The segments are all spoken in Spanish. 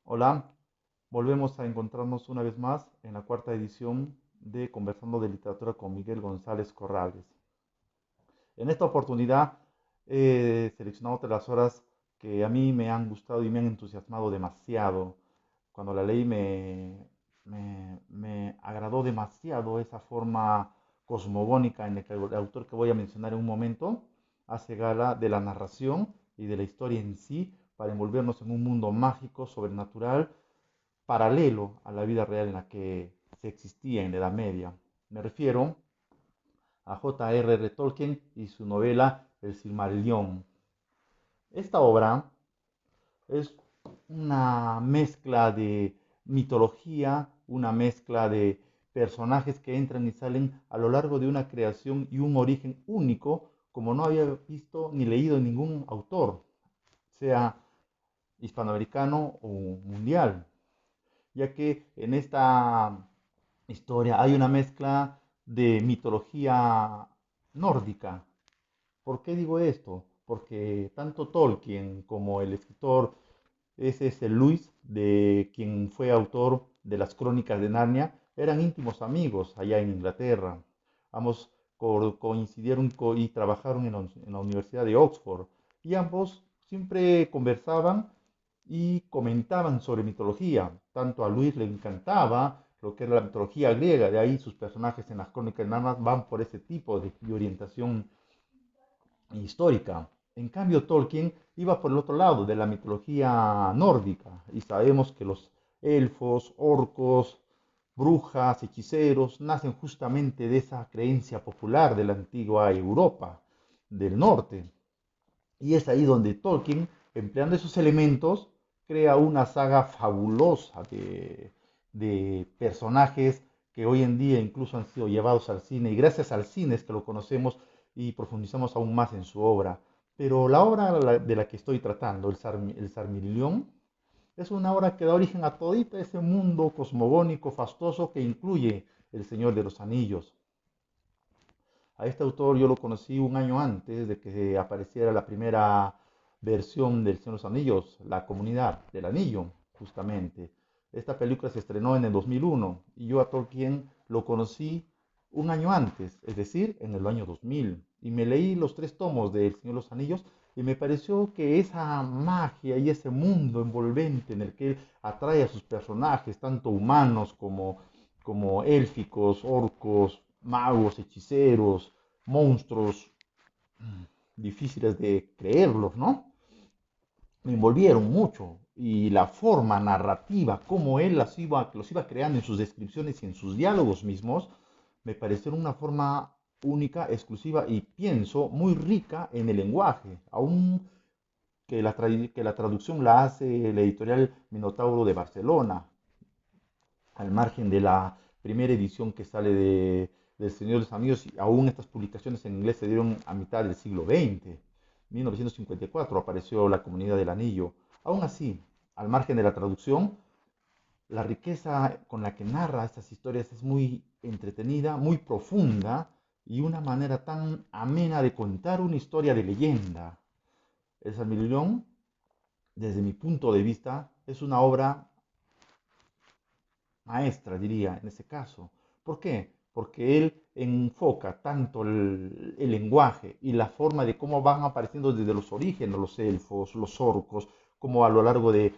Hola, volvemos a encontrarnos una vez más en la cuarta edición de Conversando de Literatura con Miguel González Corrales. En esta oportunidad he seleccionado otras las obras que a mí me han gustado y me han entusiasmado demasiado. Cuando la leí me agradó demasiado esa forma cosmogónica en la que el autor que voy a mencionar en un momento hace gala de la narración y de la historia en sí para envolvernos en un mundo mágico, sobrenatural, paralelo a la vida real en la que se existía en la Edad Media. Me refiero a J.R.R. Tolkien y su novela El Silmarillion. Esta obra es una mezcla de mitología, una mezcla de personajes que entran y salen a lo largo de una creación y un origen único, como no había visto ni leído ningún autor, sea hispanoamericano o mundial, ya que en esta historia hay una mezcla de mitología nórdica. ¿Por qué digo esto? Porque tanto Tolkien como el escritor S.S. Lewis, de quien fue autor de las Crónicas de Narnia, eran íntimos amigos allá en Inglaterra. Ambos coincidieron y trabajaron en la Universidad de Oxford y ambos siempre conversaban y comentaban sobre mitología. Tanto a Luis le encantaba lo que era la mitología griega, de ahí sus personajes en las crónicas nada más van por ese tipo de orientación histórica. En cambio, Tolkien iba por el otro lado de la mitología nórdica y sabemos que los elfos, orcos, brujas, hechiceros nacen justamente de esa creencia popular de la antigua Europa del norte. Y es ahí donde Tolkien, empleando esos elementos, crea una saga fabulosa de personajes que hoy en día incluso han sido llevados al cine, y gracias al cine es que lo conocemos y profundizamos aún más en su obra. Pero la obra de la que estoy tratando, el Sarmillion, es una obra que da origen a todito ese mundo cosmogónico, fastuoso que incluye El Señor de los Anillos. A este autor yo lo conocí un año antes de que apareciera la primera versión del Señor de los Anillos, La Comunidad del Anillo, justamente. Esta película se estrenó en el 2001 y yo a Tolkien lo conocí un año antes, es decir, en el año 2000. Y me leí los tres tomos del Señor de los Anillos y me pareció que esa magia y ese mundo envolvente en el que él atrae a sus personajes, tanto humanos como élficos, orcos, magos, hechiceros, monstruos difíciles de creerlos, ¿no? Me envolvieron mucho y la forma narrativa, como él los iba creando en sus descripciones y en sus diálogos mismos, me parecieron una forma única, exclusiva y pienso muy rica en el lenguaje, aún que la traducción la hace la editorial Minotauro de Barcelona, al margen de la primera edición que sale del Señor de los Anillos, y aún estas publicaciones en inglés se dieron a mitad del siglo XX. 1954 apareció La Comunidad del Anillo. Aún así, al margen de la traducción, la riqueza con la que narra estas historias es muy entretenida, muy profunda y una manera tan amena de contar una historia de leyenda. El Silmarillion, desde mi punto de vista, es una obra maestra, diría, en ese caso. ¿Por qué? Porque él enfoca tanto el lenguaje y la forma de cómo van apareciendo desde los orígenes los elfos, los orcos, como a lo largo de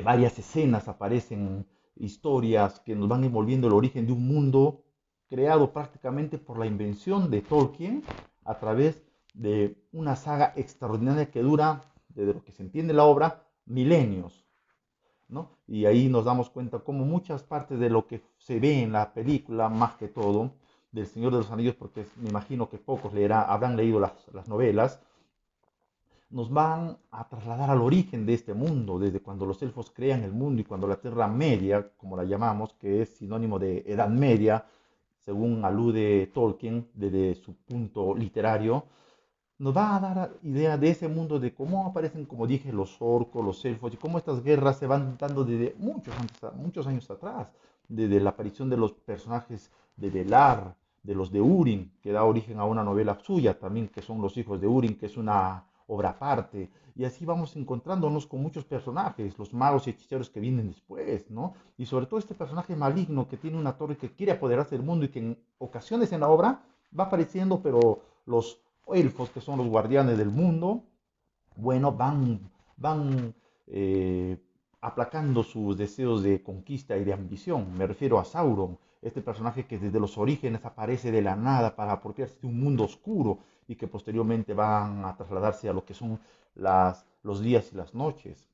varias escenas aparecen historias que nos van envolviendo el origen de un mundo creado prácticamente por la invención de Tolkien a través de una saga extraordinaria que dura, desde lo que se entiende la obra, milenios. ¿No? Y ahí nos damos cuenta como muchas partes de lo que se ve en la película, más que todo, del Señor de los Anillos, porque me imagino que pocos habrán leído las novelas, nos van a trasladar al origen de este mundo, desde cuando los elfos crean el mundo y cuando la Tierra Media, como la llamamos, que es sinónimo de Edad Media, según alude Tolkien desde su punto literario, nos va a dar idea de ese mundo, de cómo aparecen, como dije, los orcos, los elfos, y cómo estas guerras se van dando desde muchos años atrás, desde la aparición de los personajes de Belar, de los de Urin, que da origen a una novela suya también, que son los hijos de Urin, que es obra aparte. Y así vamos encontrándonos con muchos personajes, los magos y hechiceros que vienen después, ¿no? Y sobre todo este personaje maligno que tiene una torre que quiere apoderarse del mundo y que en ocasiones en la obra va apareciendo, pero los elfos, que son los guardianes del mundo, bueno, van eh, aplacando sus deseos de conquista y de ambición. Me refiero a Sauron, este personaje que desde los orígenes aparece de la nada para apropiarse de un mundo oscuro y que posteriormente van a trasladarse a lo que son los días y las noches.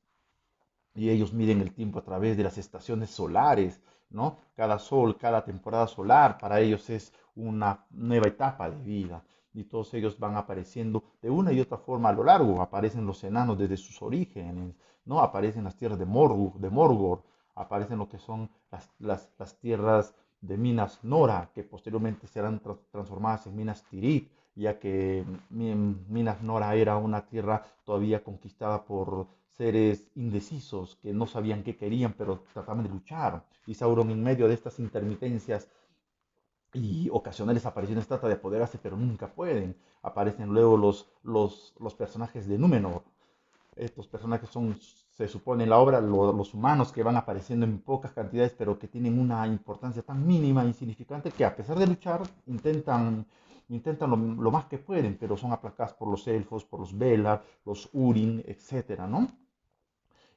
Y ellos miden el tiempo a través de las estaciones solares, ¿no? Cada sol, cada temporada solar para ellos es una nueva etapa de vida. Y todos ellos van apareciendo de una y otra forma a lo largo. Aparecen los enanos desde sus orígenes, ¿no? Aparecen las tierras de Morgor, aparecen lo que son las tierras de Minas Nora, que posteriormente serán transformadas en Minas Tirith, ya que Minas Nora era una tierra todavía conquistada por seres indecisos que no sabían qué querían, pero trataban de luchar. Y Sauron, en medio de estas intermitencias y ocasionales apariciones, trata de apoderarse, pero nunca pueden. Aparecen luego los personajes de Númenor. Estos personajes son, se supone en la obra, los humanos que van apareciendo en pocas cantidades, pero que tienen una importancia tan mínima e insignificante que a pesar de luchar, intentan lo más que pueden, pero son aplacados por los elfos, por los Velar, los Urin, etcétera, ¿no?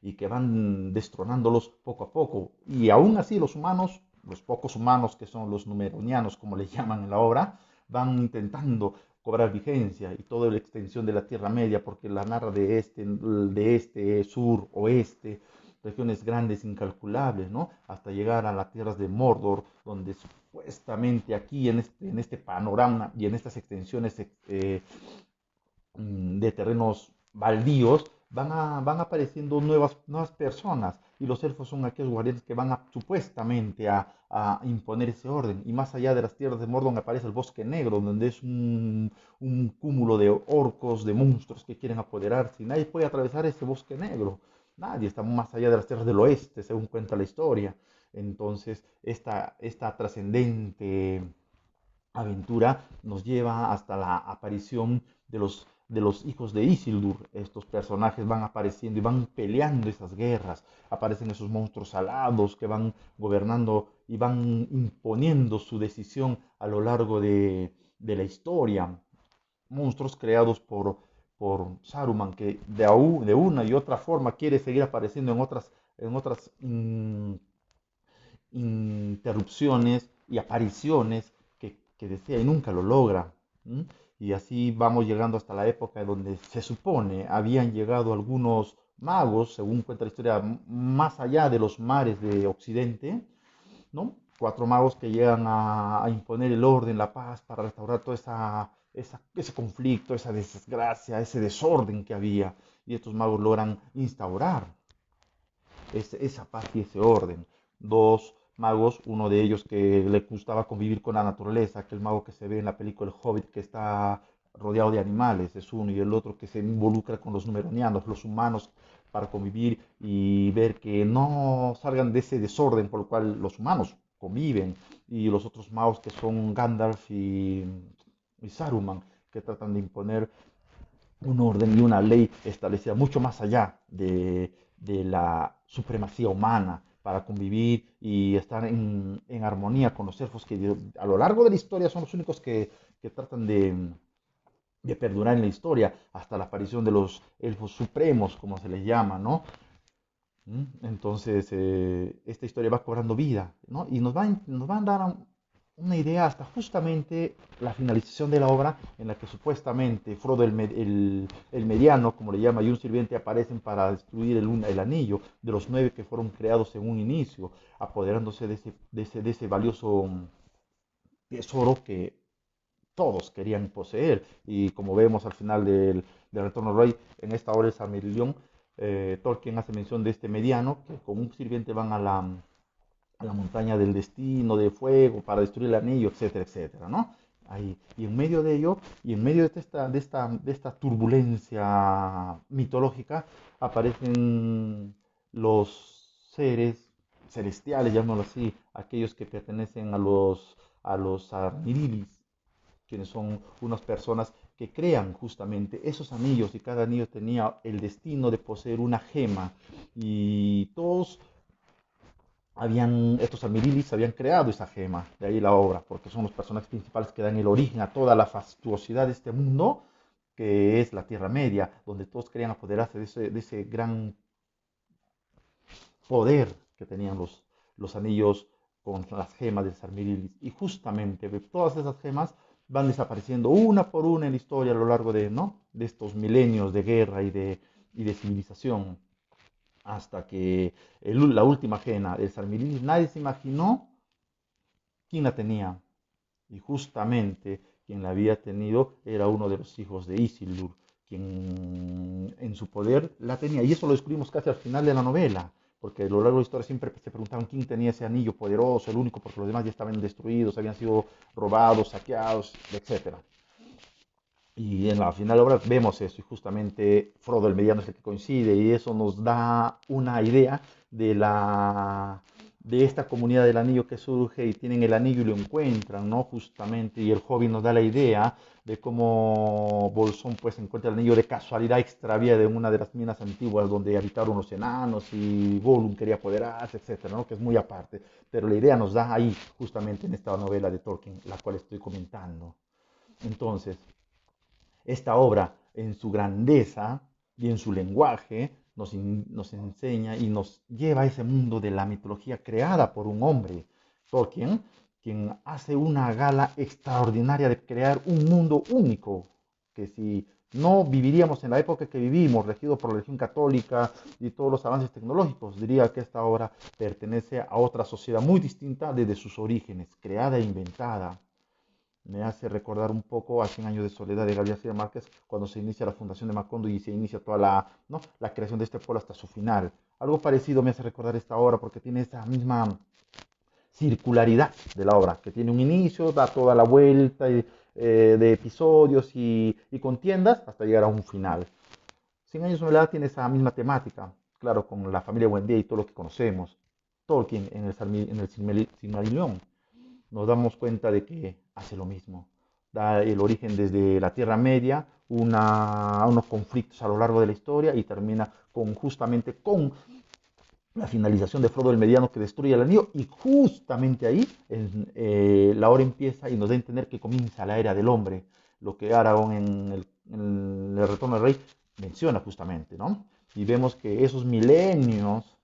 Y que van destronándolos poco a poco. Y aún así los humanos, los pocos humanos que son los numeronianos, como les llaman en la obra, van intentando cobrar vigencia y toda la extensión de la Tierra Media, porque la narra de este, sur, oeste, regiones grandes, incalculables, ¿no? Hasta llegar a las tierras de Mordor, donde supuestamente aquí en este panorama y en estas extensiones de terrenos baldíos, van apareciendo nuevas personas y los elfos son aquellos guardianes que van supuestamente a imponer ese orden. Y más allá de las tierras de Mordor aparece el bosque negro, donde es un cúmulo de orcos, de monstruos que quieren apoderarse y nadie puede atravesar ese bosque negro. Nadie está más allá de las tierras del oeste, según cuenta la historia. Entonces, esta trascendente aventura nos lleva hasta la aparición de los hijos de Isildur. Estos personajes van apareciendo y van peleando esas guerras. Aparecen esos monstruos alados que van gobernando y van imponiendo su decisión a lo largo de la historia. Monstruos creados por Saruman, que de una y otra forma quiere seguir apareciendo en otras interrupciones y apariciones que desea y nunca lo logra. ¿M? Y así vamos llegando hasta la época donde se supone habían llegado algunos magos, según cuenta la historia, más allá de los mares de Occidente, ¿no? Cuatro magos que llegan a imponer el orden, la paz, para restaurar todo ese conflicto, esa desgracia, ese desorden que había. Y estos magos logran instaurar esa paz y ese orden. Dos magos, uno de ellos que le gustaba convivir con la naturaleza, aquel mago que se ve en la película El Hobbit que está rodeado de animales, es uno, y el otro que se involucra con los numeronianos, los humanos, para convivir y ver que no salgan de ese desorden por el cual los humanos conviven, y los otros magos que son Gandalf y Saruman, que tratan de imponer un orden y una ley establecida mucho más allá de la supremacía humana para convivir y estar en armonía con los elfos que a lo largo de la historia son los únicos que tratan de perdurar en la historia hasta la aparición de los elfos supremos, como se les llama, ¿no? Entonces, esta historia va cobrando vida, ¿no? Y nos van a dar una idea hasta justamente la finalización de la obra en la que supuestamente Frodo el mediano, como le llama, y un sirviente aparecen para destruir el anillo de los 9 que fueron creados en un inicio, apoderándose de ese valioso tesoro que todos querían poseer. Y como vemos al final del Retorno del Rey, en esta obra de Silmarillion, Tolkien hace mención de este mediano, que con un sirviente van a la montaña del destino, de fuego, para destruir el anillo, etcétera, etcétera, ¿no? Ahí. Y en medio de ello, y en medio de esta turbulencia mitológica, aparecen los seres celestiales, llamémoslo así, aquellos que pertenecen a los Armirilis, quienes son unas personas que crean justamente esos anillos y cada anillo tenía el destino de poseer una gema y todos estos Almirilis habían creado esa gema, de ahí la obra, porque son los personajes principales que dan el origen a toda la fastuosidad de este mundo que es la Tierra Media, donde todos querían apoderarse de ese gran poder que tenían los anillos con las gemas de Sarmirilis. Y justamente todas esas gemas van desapareciendo una por una en la historia a lo largo de, ¿no? de estos milenios de guerra y de civilización, hasta que la última gema del Sarmirilis nadie se imaginó quién la tenía. Y justamente quien la había tenido era uno de los hijos de Isildur, quien en su poder la tenía. Y eso lo descubrimos casi al final de la novela, porque a lo largo de la historia siempre se preguntaban quién tenía ese anillo poderoso, el único, porque los demás ya estaban destruidos, habían sido robados, saqueados, etc. Y en la final de la obra vemos eso, y justamente Frodo el mediano es el que coincide, y eso nos da una idea de esta comunidad del anillo que surge y tienen el anillo y lo encuentran, ¿no? Justamente, y el Hobbit nos da la idea de cómo Bolsón pues encuentra el anillo de casualidad extraviada de una de las minas antiguas donde habitaron los enanos y Gollum quería apoderarse, etcétera, ¿no? Que es muy aparte, pero la idea nos da ahí, justamente en esta novela de Tolkien, la cual estoy comentando. Entonces, esta obra, en su grandeza y en su lenguaje, nos enseña y nos lleva a ese mundo de la mitología creada por un hombre, Tolkien, quien hace una gala extraordinaria de crear un mundo único, que si no viviríamos en la época que vivimos, regido por la religión católica y todos los avances tecnológicos, diría que esta obra pertenece a otra sociedad muy distinta desde sus orígenes, creada e inventada. Me hace recordar un poco a 100 años de soledad de Gabriel García Márquez, cuando se inicia la fundación de Macondo y se inicia toda ¿no? la creación de este pueblo hasta su final. Algo parecido me hace recordar esta obra porque tiene esa misma circularidad de la obra, que tiene un inicio, da toda la vuelta de episodios y contiendas hasta llegar a un final. 100 años de soledad tiene esa misma temática, claro, con la familia Buendía y todo lo que conocemos. Tolkien en el Silmarillion nos damos cuenta de que hace lo mismo. Da el origen desde la Tierra Media, unos conflictos a lo largo de la historia y termina justamente con la finalización de Frodo el Mediano que destruye el anillo y justamente ahí la hora empieza y nos da a entender que comienza la era del hombre, lo que Aragorn en el Retorno del Rey menciona justamente, ¿no? Y vemos que esos milenios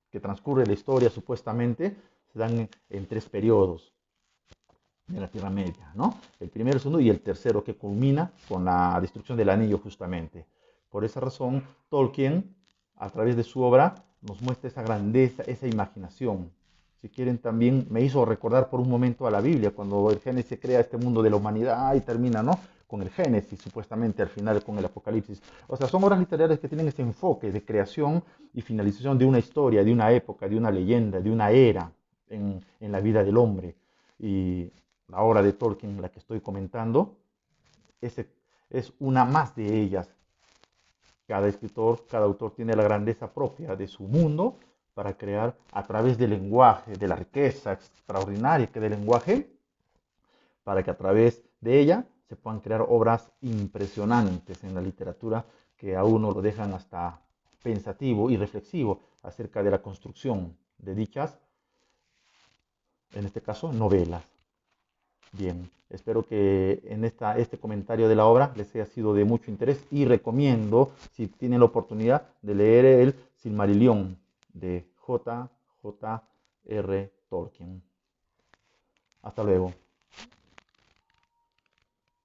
que transcurre la historia supuestamente se dan en tres periodos de la Tierra Media, ¿no? El primero, el segundo y el tercero que culmina con la destrucción del anillo justamente. Por esa razón, Tolkien, a través de su obra, nos muestra esa grandeza, esa imaginación. Si quieren, también me hizo recordar por un momento a la Biblia, cuando el Génesis crea este mundo de la humanidad y termina, ¿no? Con el Génesis, supuestamente al final con el Apocalipsis. O sea, son obras literarias que tienen ese enfoque de creación y finalización de una historia, de una época, de una leyenda, de una era en la vida del hombre. Y la obra de Tolkien, la que estoy comentando, es una más de ellas. Cada escritor, cada autor tiene la grandeza propia de su mundo para crear a través del lenguaje, de la riqueza extraordinaria que del lenguaje, para que a través de ella se puedan crear obras impresionantes en la literatura que a uno lo dejan hasta pensativo y reflexivo acerca de la construcción de dichas, en este caso, novelas. Bien, espero que en este comentario de la obra les haya sido de mucho interés y recomiendo, si tienen la oportunidad, de leer el Silmarillion de J. J. R. Tolkien. Hasta luego.